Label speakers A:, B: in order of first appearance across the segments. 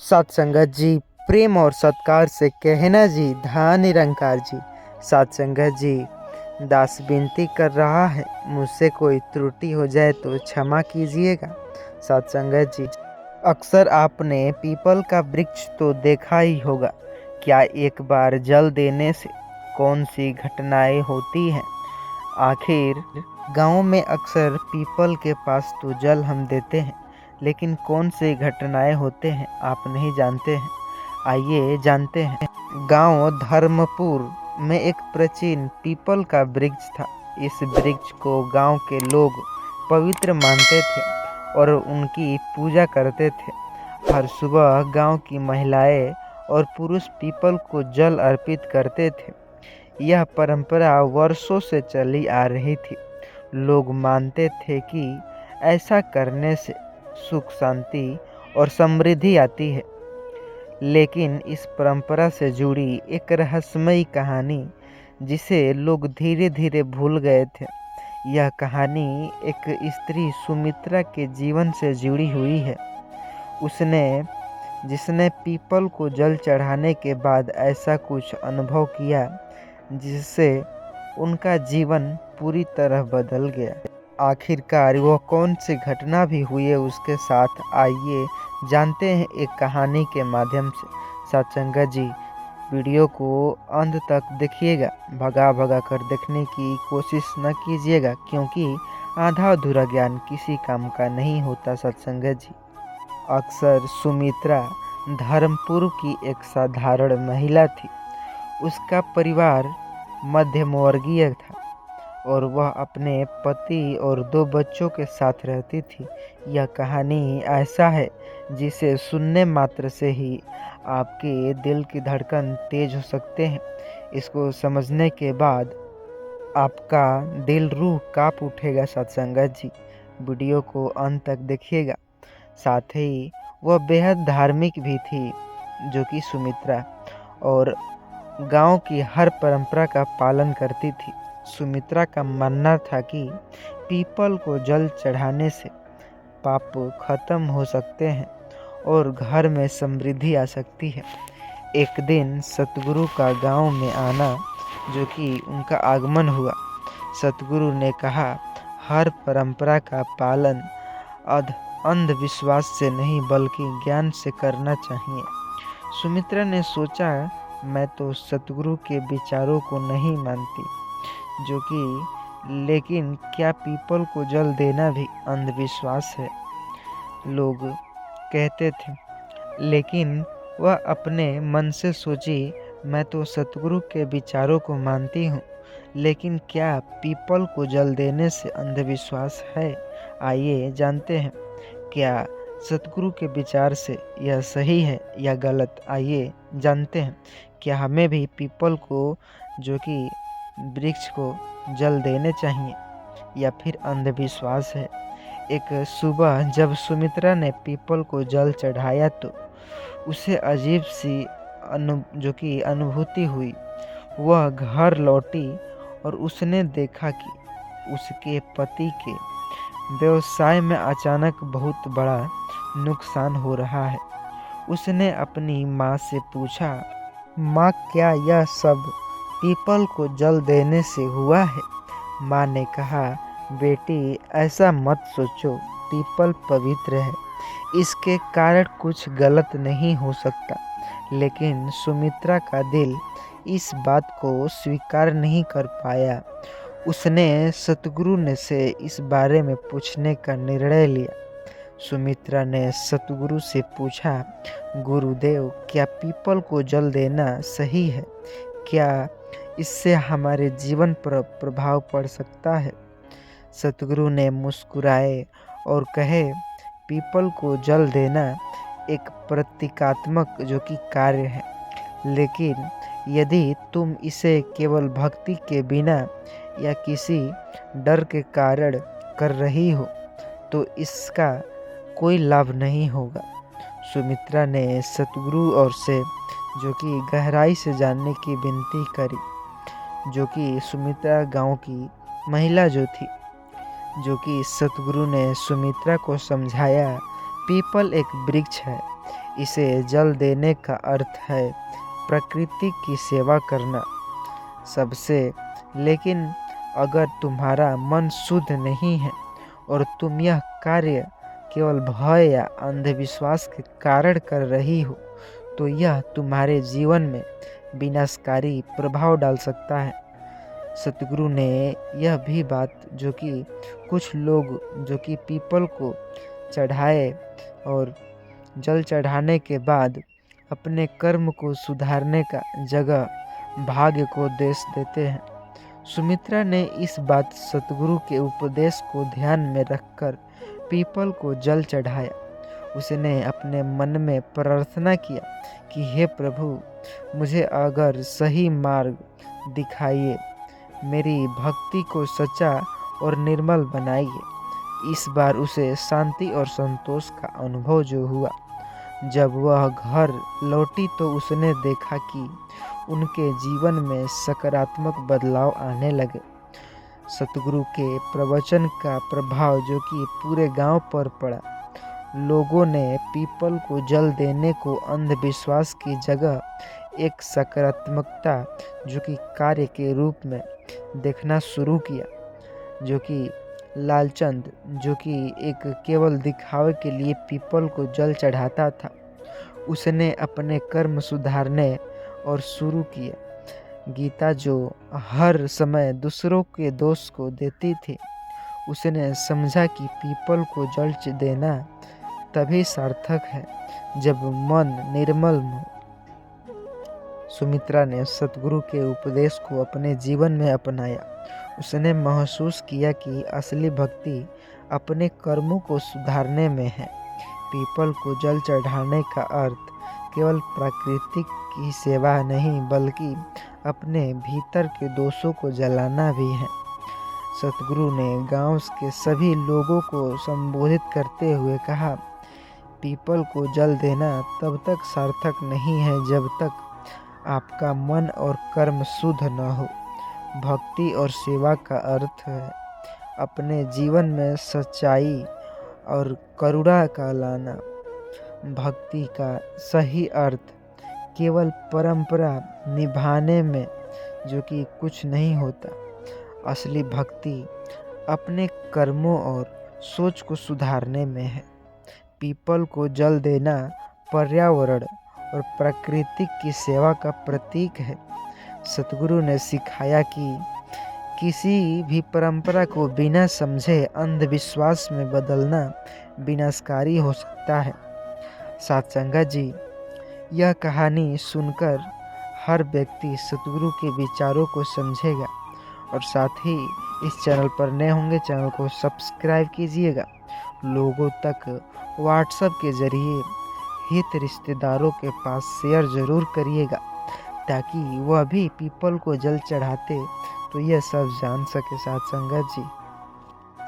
A: सत्संगत जी, प्रेम और सत्कार से कहना जी, धन निरंकार जी। सत्संगत जी, दास विनती कर रहा है, मुझसे कोई त्रुटि हो जाए तो क्षमा कीजिएगा। सत्संगत जी, अक्सर आपने पीपल का वृक्ष तो देखा ही होगा। क्या एक बार जल देने से कौन सी घटनाएं होती हैं? आखिर गांव में अक्सर पीपल के पास तो जल हम देते हैं, लेकिन कौन से घटनाएं होते हैं आप नहीं जानते हैं। आइए जानते हैं। गांव धर्मपुर में एक प्राचीन पीपल का वृक्ष था। इस वृक्ष को गांव के लोग पवित्र मानते थे और उनकी पूजा करते थे। हर सुबह गांव की महिलाएं और पुरुष पीपल को जल अर्पित करते थे। यह परंपरा वर्षों से चली आ रही थी। लोग मानते थे कि ऐसा करने से सुख, शांति और समृद्धि आती है। लेकिन इस परंपरा से जुड़ी एक रहस्यमयी कहानी, जिसे लोग धीरे धीरे भूल गए थे। यह कहानी एक स्त्री सुमित्रा के जीवन से जुड़ी हुई है। जिसने पीपल को जल चढ़ाने के बाद ऐसा कुछ अनुभव किया जिससे उनका जीवन पूरी तरह बदल गया। आखिरकार वह कौन सी घटना भी हुई है उसके साथ, आइए जानते हैं एक कहानी के माध्यम से। सत्संगत जी, वीडियो को अंत तक देखिएगा। भगा भगा कर देखने की कोशिश न कीजिएगा, क्योंकि आधा अधूरा ज्ञान किसी काम का नहीं होता। सत्संगत जी, अक्सर सुमित्रा धर्मपुर की एक साधारण महिला थी। उसका परिवार मध्यमवर्गीय था और वह अपने पति और 2 बच्चों के साथ रहती थी। यह कहानी ऐसा है जिसे सुनने मात्र से ही आपके दिल की धड़कन तेज हो सकते हैं। इसको समझने के बाद आपका दिल, रूह कांप उठेगा। सत्संगत जी, वीडियो को अंत तक देखिएगा। साथ ही वह बेहद धार्मिक भी थी, जो कि सुमित्रा, और गांव की हर परंपरा का पालन करती थी। सुमित्रा का मानना था कि पीपल को जल चढ़ाने से पाप खत्म हो सकते हैं और घर में समृद्धि आ सकती है। एक दिन सतगुरु का गांव में आना, जो कि उनका आगमन हुआ। सतगुरु ने कहा, हर परंपरा का पालन अंधविश्वास से नहीं बल्कि ज्ञान से करना चाहिए। सुमित्रा ने सोचा, मैं तो सतगुरु के विचारों को नहीं मानती, लेकिन क्या पीपल को जल देना भी अंधविश्वास है? लोग कहते थे। लेकिन वह अपने मन से सोची, मैं तो सतगुरु के विचारों को मानती हूँ, लेकिन क्या पीपल को जल देने से अंधविश्वास है? आइए जानते हैं, क्या सतगुरु के विचार से यह सही है या गलत? आइए जानते हैं, क्या हमें भी पीपल को, जो कि वृक्ष को, जल देने चाहिए या फिर अंधविश्वास है? एक सुबह जब सुमित्रा ने पीपल को जल चढ़ाया तो उसे अजीब सी अनुभूति हुई। वह घर लौटी और उसने देखा कि उसके पति के व्यवसाय में अचानक बहुत बड़ा नुकसान हो रहा है। उसने अपनी माँ से पूछा, माँ, क्या यह सब पीपल को जल देने से हुआ है? माँ ने कहा, बेटी, ऐसा मत सोचो, पीपल पवित्र है, इसके कारण कुछ गलत नहीं हो सकता। लेकिन सुमित्रा का दिल इस बात को स्वीकार नहीं कर पाया। उसने सतगुरु से इस बारे में पूछने का निर्णय लिया। सुमित्रा ने सतगुरु से पूछा, गुरुदेव, क्या पीपल को जल देना सही है? क्या इससे हमारे जीवन पर प्रभाव पड़ सकता है? सतगुरु ने मुस्कुराए और कहे, पीपल को जल देना एक प्रतीकात्मक, जो कि कार्य है, लेकिन यदि तुम इसे केवल भक्ति के बिना या किसी डर के कारण कर रही हो तो इसका कोई लाभ नहीं होगा। सुमित्रा ने सतगुरु और से, जो कि गहराई से जानने की विनती करी, जो कि सुमित्रा गांव की महिला जो थी, जो कि सतगुरु ने सुमित्रा को समझाया, पीपल एक वृक्ष है, इसे जल देने का अर्थ है प्रकृति की सेवा करना सबसे। लेकिन अगर तुम्हारा मन शुद्ध नहीं है और तुम यह कार्य केवल भय या अंधविश्वास के कारण कर रही हो, तो यह तुम्हारे जीवन में विनाशकारी प्रभाव डाल सकता है। सतगुरु ने यह भी बात जो कि कुछ लोग जो कि पीपल को चढ़ाए और जल चढ़ाने के बाद अपने कर्म को सुधारने का जगह भाग्य को देश देते हैं। सुमित्रा ने इस बात सतगुरु के उपदेश को ध्यान में रखकर पीपल को जल चढ़ाया। उसने अपने मन में प्रार्थना किया कि हे प्रभु, मुझे अगर सही मार्ग दिखाइए, मेरी भक्ति को सच्चा और निर्मल बनाइए। इस बार उसे शांति और संतोष का अनुभव जो हुआ। जब वह घर लौटी तो उसने देखा कि उनके जीवन में सकारात्मक बदलाव आने लगे। सतगुरु के प्रवचन का प्रभाव जो कि पूरे गांव पर पड़ा। लोगों ने पीपल को जल देने को अंधविश्वास की जगह एक सकारात्मकता जो कि कार्य के रूप में देखना शुरू किया। जो कि लालचंद जो कि एक केवल दिखावे के लिए पीपल को जल चढ़ाता था, उसने अपने कर्म सुधारने और शुरू किया। गीता जो हर समय दूसरों के दोष को देती थी, उसने समझा कि पीपल को जल देना तभी सार्थक है जब मन निर्मल हो। सुमित्रा ने सतगुरु के उपदेश को अपने जीवन में अपनाया। उसने महसूस किया कि असली भक्ति अपने कर्मों को सुधारने में है। पीपल को जल चढ़ाने का अर्थ केवल प्राकृतिक की सेवा नहीं, बल्कि अपने भीतर के दोषों को जलाना भी है। सतगुरु ने गांव के सभी लोगों को संबोधित करते हुए कहा, पीपल को जल देना तब तक सार्थक नहीं है जब तक आपका मन और कर्म शुद्ध न हो। भक्ति और सेवा का अर्थ है अपने जीवन में सच्चाई और करुणा का लाना। भक्ति का सही अर्थ केवल परंपरा निभाने में जो कि कुछ नहीं होता। असली भक्ति अपने कर्मों और सोच को सुधारने में है। पीपल को जल देना पर्यावरण और प्रकृति की सेवा का प्रतीक है। सतगुरु ने सिखाया कि किसी भी परंपरा को बिना समझे अंधविश्वास में बदलना विनाशकारी हो सकता है। साथ संगत जी, यह कहानी सुनकर हर व्यक्ति सतगुरु के विचारों को समझेगा और साथ ही इस चैनल पर नए होंगे, चैनल को सब्सक्राइब कीजिएगा। लोगों तक व्हाट्सएप के जरिए हित रिश्तेदारों के पास शेयर ज़रूर करिएगा ताकि वह भी पीपल को जल चढ़ाते तो यह सब जान सके। साथ संगत जी,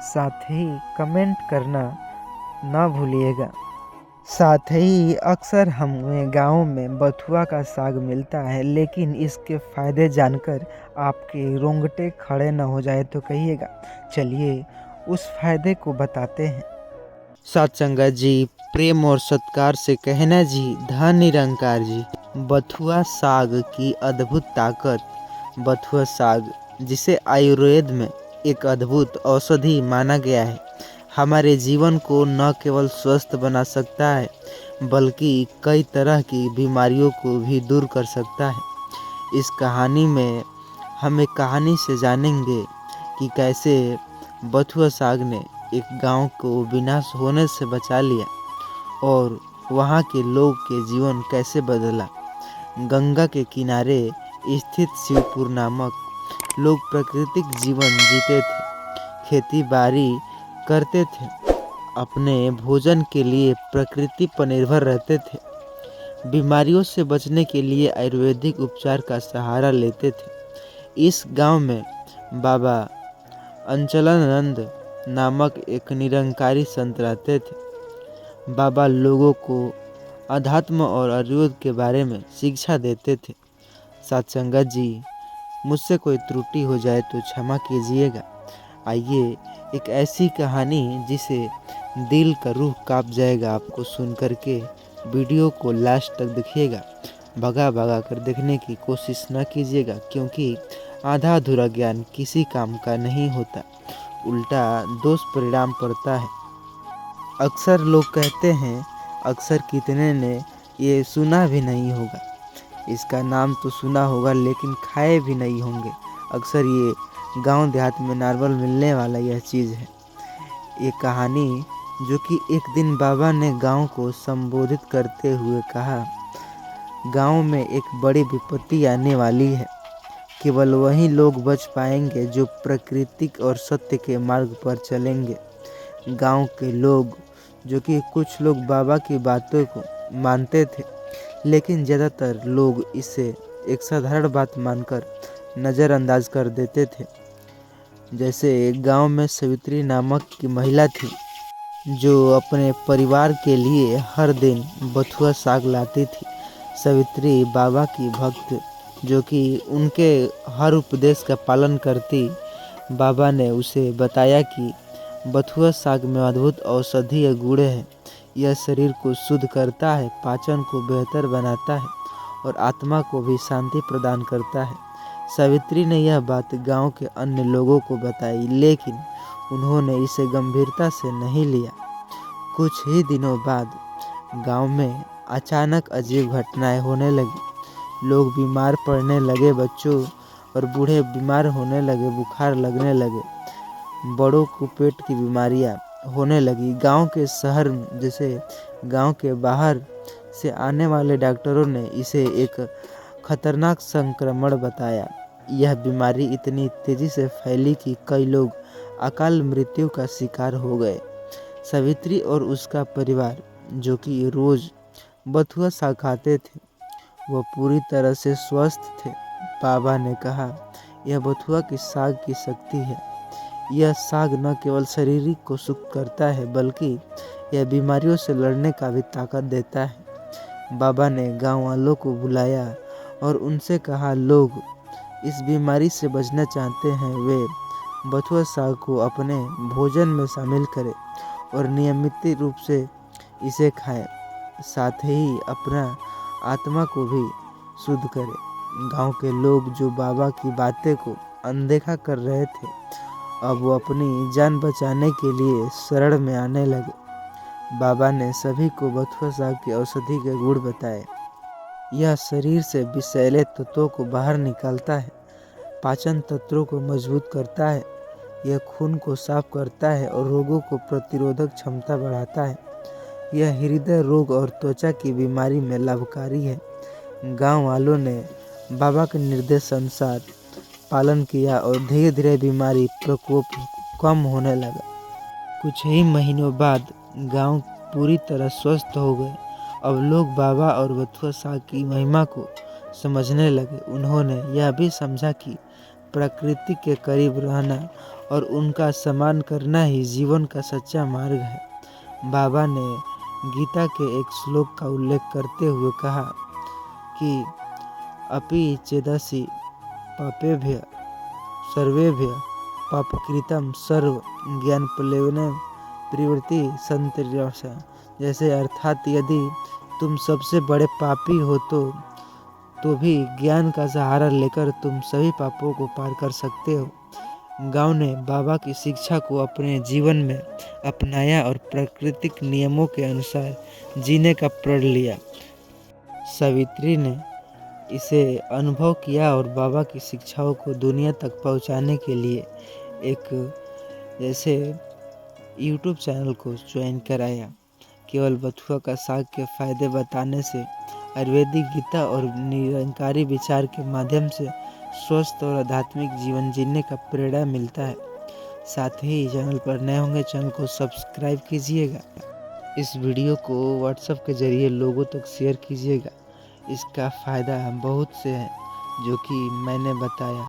A: साथ ही कमेंट करना ना भूलिएगा। साथ ही अक्सर हमें गाँव में बथुआ का साग मिलता है, लेकिन इसके फ़ायदे जानकर आपके रोंगटे खड़े न हो जाए तो कहिएगा। चलिए उस फायदे को बताते हैं। साथ संगत जी, प्रेम और सत्कार से कहना जी, धन निरंकार जी। बथुआ साग की अद्भुत ताकत। बथुआ साग, जिसे आयुर्वेद में एक अद्भुत औषधि माना गया है, हमारे जीवन को न केवल स्वस्थ बना सकता है बल्कि कई तरह की बीमारियों को भी दूर कर सकता है। इस कहानी में हम एक कहानी से जानेंगे कि कैसे बथुआ साग ने एक गांव को विनाश होने से बचा लिया और वहां के लोग के जीवन कैसे बदला। गंगा के किनारे स्थित शिवपुर नामक लोग प्राकृतिक जीवन जीते थे, खेती बाड़ी करते थे, अपने भोजन के लिए प्रकृति पर निर्भर रहते थे, बीमारियों से बचने के लिए आयुर्वेदिक उपचार का सहारा लेते थे। इस गांव में बाबा अंचलानंद नामक एक निरंकारी संत रहते थे। बाबा लोगों को अध्यात्म और आयुर्वेद के बारे में शिक्षा देते थे। साथ संगत जी, मुझसे कोई त्रुटि हो जाए तो क्षमा कीजिएगा। आइए एक ऐसी कहानी जिसे दिल का रूह कांप जाएगा आपको सुन करके वीडियो को लास्ट तक देखिएगा। भगा भगा कर देखने की कोशिश न कीजिएगा, क्योंकि आधा अधूरा ज्ञान किसी काम का नहीं होता, उल्टा दुष्परिणाम पड़ता है। अक्सर लोग कहते हैं, अक्सर कितने ने ये सुना भी नहीं होगा, इसका नाम तो सुना होगा लेकिन खाए भी नहीं होंगे। अक्सर ये गांव देहात में नॉर्मल मिलने वाला यह चीज़ है। ये कहानी जो कि एक दिन बाबा ने गांव को संबोधित करते हुए कहा, गांव में एक बड़ी विपत्ति आने वाली है। केवल वही लोग बच पाएंगे जो प्राकृतिक और सत्य के मार्ग पर चलेंगे। गांव के लोग, जो कि कुछ लोग बाबा की बातों को मानते थे, लेकिन ज़्यादातर लोग इसे एक साधारण बात मानकर नज़रअंदाज कर देते थे। जैसे गांव में सावित्री नामक की महिला थी, जो अपने परिवार के लिए हर दिन बथुआ साग लाती थी। सावित्री बाबा की भक्त, जो कि उनके हर उपदेश का पालन करती। बाबा ने उसे बताया कि बथुआ साग में अद्भुत औषधीय गुण है। यह शरीर को शुद्ध करता है, पाचन को बेहतर बनाता है और आत्मा को भी शांति प्रदान करता है। सावित्री ने यह बात गांव के अन्य लोगों को बताई, लेकिन उन्होंने इसे गंभीरता से नहीं लिया। कुछ ही दिनों बाद गांव में अचानक अजीब घटनाएं होने लगी। लोग बीमार पड़ने लगे, बच्चों और बूढ़े बीमार होने लगे, बुखार लगने लगे, बड़ों को पेट की बीमारियां होने लगी। गांव के शहर जैसे गांव के बाहर से आने वाले डॉक्टरों ने इसे एक खतरनाक संक्रमण बताया। यह बीमारी इतनी तेजी से फैली कि कई लोग अकाल मृत्यु का शिकार हो गए। सावित्री और उसका परिवार, जो कि रोज बथुआ साग खाते थे, वह पूरी तरह से स्वस्थ थे। बाबा ने कहा, यह बथुआ की साग की शक्ति है। यह साग न केवल शरीर को सुख करता है, बल्कि यह बीमारियों से लड़ने का भी ताकत देता है। बाबा ने गांव वालों को बुलाया और उनसे कहा, लोग इस बीमारी से बचना चाहते हैं, वे बथुआ साग को अपने भोजन में शामिल करें और नियमित रूप से इसे खाएं। साथ ही अपना आत्मा को भी शुद्ध करें। गांव के लोग, जो बाबा की बातें को अनदेखा कर रहे थे, अब वो अपनी जान बचाने के लिए शरण में आने लगे। बाबा ने सभी को बथुआ साग की औषधि के गुण बताए। यह शरीर से विषैले तत्वों को बाहर निकालता है, पाचन तंत्रों को मजबूत करता है, यह खून को साफ करता है और रोगों को प्रतिरोधक क्षमता बढ़ाता है। यह हृदय रोग और त्वचा की बीमारी में लाभकारी है। गांव वालों ने बाबा के निर्देश अनुसार पालन किया और धीरे धीरे बीमारी प्रकोप कम होने लगा। कुछ ही महीनों बाद गांव पूरी तरह स्वस्थ हो गए। अब लोग बाबा और बथुआ साग की महिमा को समझने लगे। उन्होंने यह भी समझा कि प्रकृति के करीब रहना और उनका सम्मान करना ही जीवन का सच्चा मार्ग है। बाबा ने गीता के एक श्लोक का उल्लेख करते हुए कहा कि अपि चेदसि पापेभ्य सर्वेभ्य पापकृतं सर्व ज्ञानप्लवेन प्रवृत्ति संतर्यसा। जैसे अर्थात यदि तुम सबसे बड़े पापी हो तो भी ज्ञान का सहारा लेकर तुम सभी पापों को पार कर सकते हो। गांव ने बाबा की शिक्षा को अपने जीवन में अपनाया और प्राकृतिक नियमों के अनुसार जीने का प्रण लिया। सावित्री ने इसे अनुभव किया और बाबा की शिक्षाओं को दुनिया तक पहुंचाने के लिए एक जैसे यूट्यूब चैनल को ज्वाइन कराया। केवल बथुआ का साग के फायदे बताने से, आयुर्वेदिक गीता और निरंकारी विचार के माध्यम से स्वस्थ और आध्यात्मिक जीवन जीने का प्रेरणा मिलता है। साथ ही चैनल पर नए होंगे, चैनल को सब्सक्राइब कीजिएगा। इस वीडियो को व्हाट्सएप के जरिए लोगों तक शेयर कीजिएगा। इसका फ़ायदा बहुत से हैं, जो कि मैंने बताया।